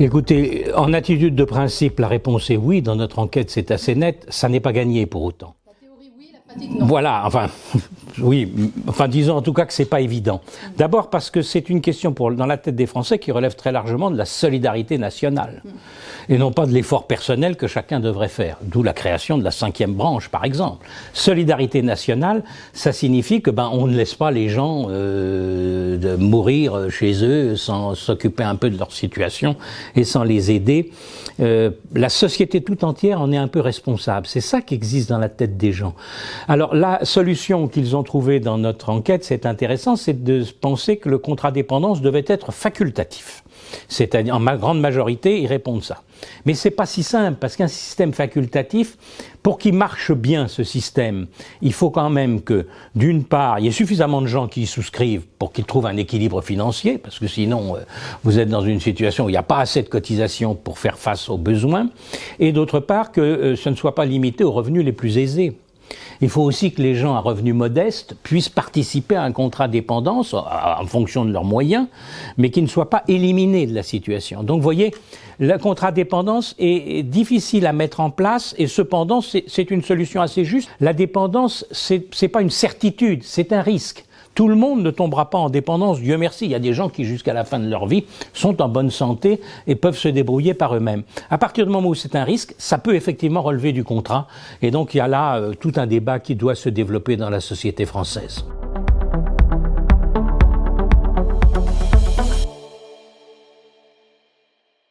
Écoutez, en attitude de principe, la réponse est oui. Dans notre enquête, c'est assez net. Ça n'est pas gagné pour autant. La théorie, oui, la pratique, non. Voilà, enfin, oui, enfin disons en tout cas que c'est pas évident. D'abord parce que c'est une question dans la tête des Français qui relève très largement de la solidarité nationale et non pas de l'effort personnel que chacun devrait faire. D'où la création de la 5e branche, par exemple. Solidarité nationale, ça signifie que on ne laisse pas les gens de mourir chez eux sans s'occuper un peu de leur situation et sans les aider. La société tout entière en est un peu responsable. C'est ça qui existe dans la tête des gens. Alors la solution qu'ils ont trouvée dans notre enquête, c'est intéressant, c'est de penser que le contrat dépendance devait être facultatif. C'est-à-dire, en grande majorité, ils répondent ça. Mais c'est pas si simple, parce qu'un système facultatif, pour qu'il marche bien, ce système, il faut quand même que, d'une part, il y ait suffisamment de gens qui y souscrivent pour qu'ils trouvent un équilibre financier, parce que sinon, vous êtes dans une situation où il n'y a pas assez de cotisations pour faire face aux besoins, et d'autre part, que ce ne soit pas limité aux revenus les plus aisés. Il faut aussi que les gens à revenus modestes puissent participer à un contrat dépendance en fonction de leurs moyens, mais qui ne soient pas éliminés de la situation. Donc vous voyez, le contrat dépendance est difficile à mettre en place et cependant c'est une solution assez juste. La dépendance, c'est pas une certitude, c'est un risque. Tout le monde ne tombera pas en dépendance, Dieu merci. Il y a des gens qui, jusqu'à la fin de leur vie, sont en bonne santé et peuvent se débrouiller par eux-mêmes. À partir du moment où c'est un risque, ça peut effectivement relever du contrat. Et donc, il y a là tout un débat qui doit se développer dans la société française.